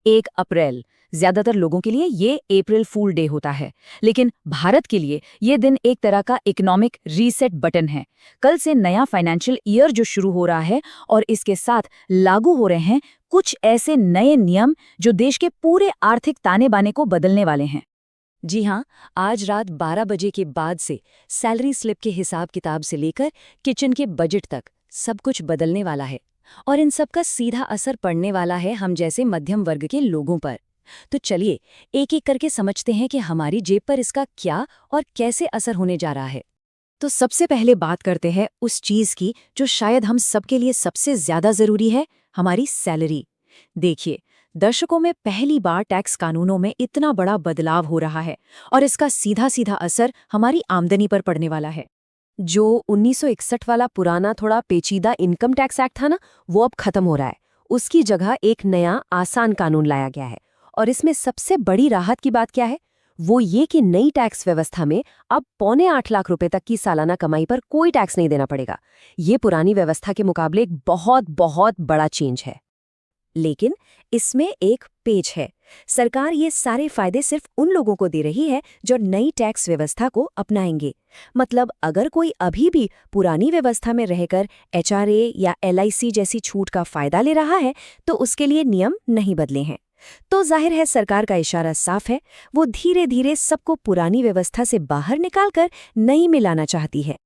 1 अप्रैल। ज्यादातर लोगों के लिए ये अप्रैल फूल डे होता है, लेकिन भारत के लिए ये दिन एक तरह का इकोनॉमिक रीसेट बटन है। कल से नया फाइनेंशियल ईयर जो शुरू हो रहा है और इसके साथ लागू हो रहे हैं कुछ ऐसे नए नियम जो देश के पूरे आर्थिक ताने बाने को बदलने वाले हैं। जी हाँ, आज रात 12 बजे के बाद से सैलरी स्लिप के हिसाब किताब से लेकर किचन के बजट तक सब कुछ बदलने वाला है और इन सब का सीधा असर पड़ने वाला है हम जैसे मध्यम वर्ग के लोगों पर। तो चलिए एक एक करके समझते हैं कि हमारी जेब पर इसका क्या और कैसे असर होने जा रहा है। तो सबसे पहले बात करते हैं उस चीज की जो शायद हम सबके लिए सबसे ज्यादा जरूरी है, हमारी सैलरी। देखिए, दशकों में पहली बार टैक्स कानूनों में इतना बड़ा बदलाव हो रहा है और इसका सीधा सीधा असर हमारी आमदनी पर पड़ने वाला है। जो 1961 वाला पुराना थोड़ा पेचीदा इनकम टैक्स एक्ट था ना, वो अब खत्म हो रहा है। उसकी जगह एक नया आसान कानून लाया गया है और इसमें सबसे बड़ी राहत की बात क्या है? वो ये कि नई टैक्स व्यवस्था में अब ₹8.25 लाख तक की सालाना कमाई पर कोई टैक्स नहीं देना पड़ेगा। ये पुरानी व्यवस्था के मुकाबले एक बहुत बहुत बड़ा चेंज है। लेकिन इसमें एक पेच है। सरकार ये सारे फायदे सिर्फ उन लोगों को दे रही है जो नई टैक्स व्यवस्था को अपनाएंगे। मतलब अगर कोई अभी भी पुरानी व्यवस्था में रहकर HRA या LIC जैसी छूट का फायदा ले रहा है, तो उसके लिए नियम नहीं बदले हैं। तो जाहिर है सरकार का इशारा साफ है, वो धीरे धीरे सबको पुरानी व्यवस्था से बाहर निकालकर नई में लाना चाहती है।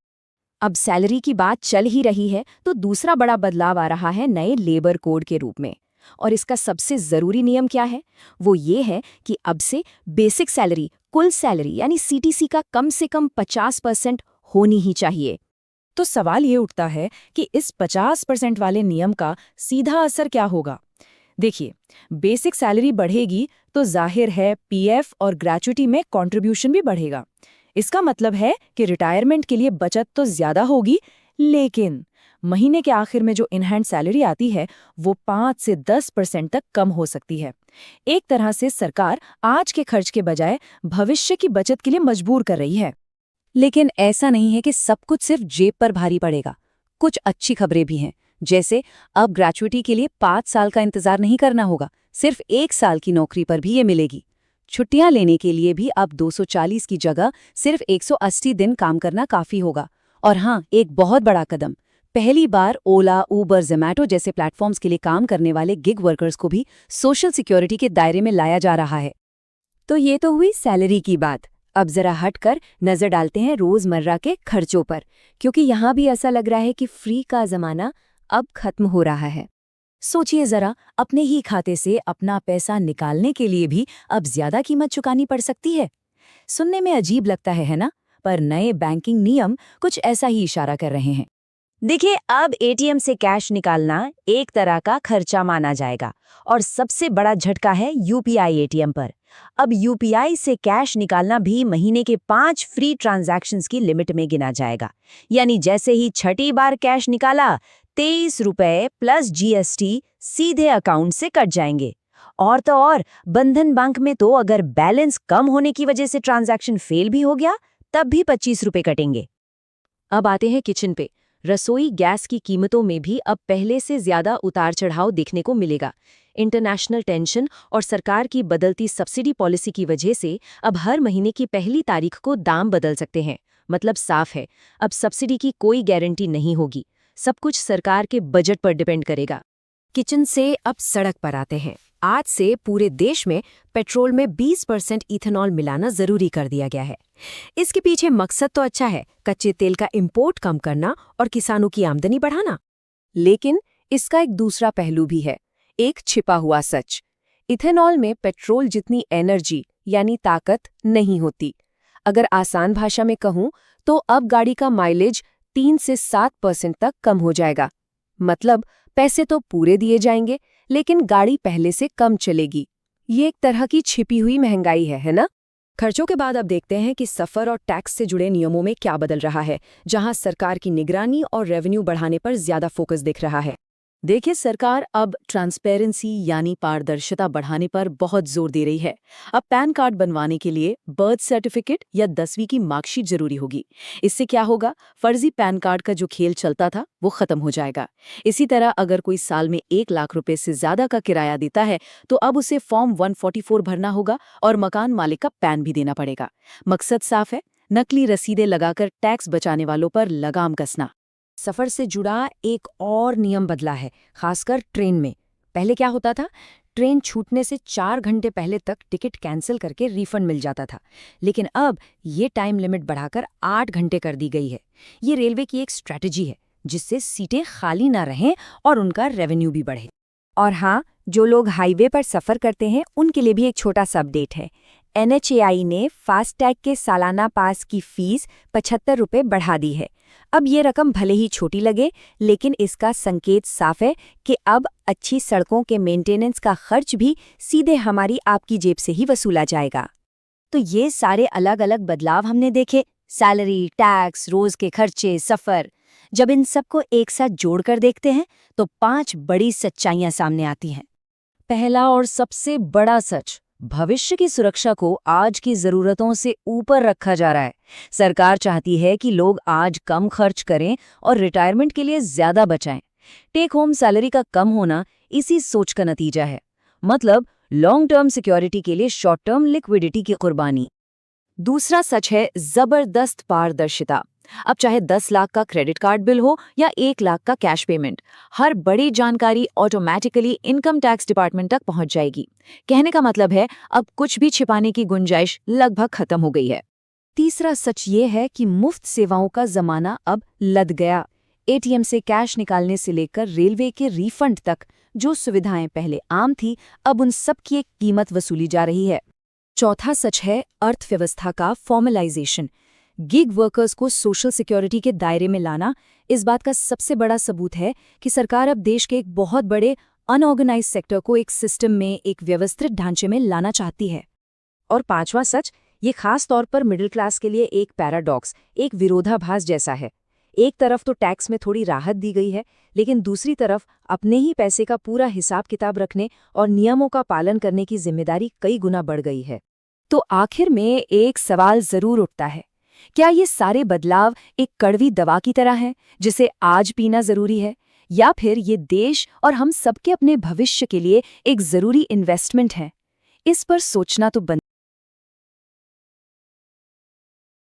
अब सैलरी की बात चल ही रही है, तो दूसरा बड़ा बदलाव आ रहा है नए लेबर कोड के रूप में। और इसका सबसे जरूरी नियम क्या है? वो ये है कि अब से बेसिक सैलरी, कुल सैलरी यानी CTC का कम से कम 50% होनी ही चाहिए। तो सवाल ये उठता है कि इस 50% वाले नियम का सीधा असर क्या होगा? देखिए, बेसिक सैलरी बढ़ेगी तो जाहिर है PF और ग्रेच्युटी में कंट्रीब्यूशन भी बढ़ेगा। इसका मतलब है कि रिटायरमेंट के लिए बचत तो ज्यादा होगी, लेकिन महीने के आखिर में जो इनहैंड सैलरी आती है वो 5 से 10% तक कम हो सकती है। एक तरह से सरकार आज के खर्च के बजाय भविष्य की बचत के लिए मजबूर कर रही है। लेकिन ऐसा नहीं है कि सब कुछ सिर्फ जेब पर भारी पड़ेगा। कुछ अच्छी खबरें भी हैं, जैसे अब ग्रेच्युटी के लिए 5 साल का इंतजार नहीं करना होगा, सिर्फ 1 साल की नौकरी पर भी ये मिलेगी। छुट्टियां लेने के लिए भी अब 240 की जगह सिर्फ 180 दिन काम करना काफी होगा। और हाँ, एक बहुत बड़ा कदम, पहली बार ओला, उबर, जोमैटो जैसे प्लेटफॉर्म्स के लिए काम करने वाले गिग वर्कर्स को भी सोशल सिक्योरिटी के दायरे में लाया जा रहा है। तो ये तो हुई सैलरी की बात। अब जरा हटकर नजर डालते हैं रोजमर्रा के खर्चों पर, क्योंकि यहाँ भी ऐसा लग रहा है कि फ्री का जमाना अब खत्म हो रहा है। सोचिए जरा, अपने ही खाते से अपना पैसा निकालने के लिए भी अब ज्यादा कीमत चुकानी पड़ सकती है। सुनने में अजीब लगता है ना? पर नए बैंकिंग नियम कुछ ऐसा ही इशारा कर रहे हैं। देखिए, अब ATM से कैश निकालना एक तरह का खर्चा माना जाएगा और सबसे बड़ा झटका है UPI ATM पर। अब UPI से कैश निकालना भी महीने के 5 फ्री ट्रांजैक्शंस की लिमिट में गिना जाएगा। यानी जैसे ही छठी बार कैश निकाला, 23 रुपए प्लस GST सीधे अकाउंट से कट जाएंगे। और तो और, बंधन बैंक में तो अगर बैलेंस कम होने की वजह से ट्रांजैक्शन फेल भी हो गया, तब भी 25 रुपए कटेंगे। अब आते हैं किचन पे। रसोई गैस की कीमतों में भी अब पहले से ज्यादा उतार चढ़ाव देखने को मिलेगा। इंटरनेशनल टेंशन और सरकार की बदलती सब्सिडी पॉलिसी की वजह से अब हर महीने की पहली तारीख को दाम बदल सकते हैं। मतलब साफ है, अब सब्सिडी की कोई गारंटी नहीं होगी, सब कुछ सरकार के बजट पर डिपेंड करेगा। किचन से अब सड़क पर आते हैं। आज से पूरे देश में पेट्रोल में 20% इथेनॉल मिलाना जरूरी कर दिया गया है। इसके पीछे मकसद तो अच्छा है, कच्चे तेल का इंपोर्ट कम करना और किसानों की आमदनी बढ़ाना। लेकिन इसका एक दूसरा पहलू भी है, एक छिपा हुआ सच। इथेनॉल में पेट्रोल जितनी एनर्जी यानी ताकत नहीं होती। अगर आसान भाषा में कहूं तो अब गाड़ी का माइलेज 3 से 7% तक कम हो जाएगा। मतलब पैसे तो पूरे दिए जाएंगे, लेकिन गाड़ी पहले से कम चलेगी। ये एक तरह की छिपी हुई महंगाई है ना? खर्चों के बाद अब देखते हैं कि सफर और टैक्स से जुड़े नियमों में क्या बदल रहा है, जहां सरकार की निगरानी और रेवेन्यू बढ़ाने पर ज्यादा फोकस दिख रहा है। देखिए, सरकार अब ट्रांसपेरेंसी यानी पारदर्शिता बढ़ाने पर बहुत जोर दे रही है। अब पैन कार्ड बनवाने के लिए बर्थ सर्टिफिकेट या 10वीं की मार्कशीट जरूरी होगी। इससे क्या होगा, फर्जी पैन कार्ड का जो खेल चलता था वो खत्म हो जाएगा। इसी तरह अगर कोई साल में 1 लाख रुपए से ज्यादा का किराया देता है तो अब उसे फॉर्म 144 भरना होगा और मकान मालिक का पैन भी देना पड़ेगा। मकसद साफ है, नकली रसीदें लगाकर टैक्स बचाने वालों पर लगाम कसना। सफर से जुड़ा एक और नियम बदला है, खासकर ट्रेन में। पहले क्या होता था, ट्रेन छूटने से 4 घंटे पहले तक टिकट कैंसिल करके रिफंड मिल जाता था, लेकिन अब ये टाइम लिमिट बढ़ाकर 8 घंटे कर दी गई है। ये रेलवे की एक स्ट्रैटेजी है जिससे सीटें खाली ना रहें और उनका रेवेन्यू भी बढ़े। और हाँ, जो लोग हाईवे पर सफर करते हैं उनके लिए भी एक छोटा सा अपडेट है। NHAI ने फास्टैग के सालाना पास की फीस 75 रुपये बढ़ा दी है। अब ये रकम भले ही छोटी लगे, लेकिन इसका संकेत साफ है कि अब अच्छी सड़कों के मेंटेनेंस का खर्च भी सीधे हमारी आपकी जेब से ही वसूला जाएगा। तो ये सारे अलग अलग बदलाव हमने देखे, सैलरी, टैक्स, रोज के खर्चे, सफर। जब इन सबको एक साथ जोड़कर देखते हैं तो 5 बड़ी सच्चाइयां सामने आती हैं। पहला और सबसे बड़ा सच, भविष्य की सुरक्षा को आज की जरूरतों से ऊपर रखा जा रहा है। सरकार चाहती है कि लोग आज कम खर्च करें और रिटायरमेंट के लिए ज्यादा बचाएं। टेक होम सैलरी का कम होना इसी सोच का नतीजा है। मतलब लॉन्ग टर्म सिक्योरिटी के लिए शॉर्ट टर्म लिक्विडिटी की कुर्बानी। दूसरा सच है जबरदस्त पारदर्शिता। अब चाहे 10 लाख का क्रेडिट कार्ड बिल हो या 1 लाख का कैश पेमेंट, हर बड़ी जानकारी ऑटोमेटिकली इनकम टैक्स डिपार्टमेंट तक पहुंच जाएगी। कहने का मतलब है, अब कुछ भी छिपाने की गुंजाइश लगभग खत्म हो गई है। तीसरा सच ये है कि मुफ्त सेवाओं का जमाना अब लद गया। ATM से कैश निकालने से लेकर रेलवे के रिफंड तक जो सुविधाएं पहले आम थी, अब उन सब की एक कीमत वसूली जा रही है। चौथा सच है अर्थव्यवस्था का फॉर्मलाइजेशन। गिग वर्कर्स को सोशल सिक्योरिटी के दायरे में लाना इस बात का सबसे बड़ा सबूत है कि सरकार अब देश के एक बहुत बड़े अनऑर्गेनाइज्ड सेक्टर को एक सिस्टम में, एक व्यवस्थित ढांचे में लाना चाहती है। और पांचवा सच, ये खास तौर पर मिडिल क्लास के लिए एक पैराडॉक्स, एक विरोधाभास जैसा है। एक तरफ तो टैक्स में थोड़ी राहत दी गई है, लेकिन दूसरी तरफ अपने ही पैसे का पूरा हिसाब किताब रखने और नियमों का पालन करने की जिम्मेदारी कई गुना बढ़ गई है। तो आखिर में एक सवाल जरूर उठता है, क्या ये सारे बदलाव एक कड़वी दवा की तरह हैं जिसे आज पीना जरूरी है, या फिर ये देश और हम सबके अपने भविष्य के लिए एक जरूरी इन्वेस्टमेंट है? इस पर सोचना तो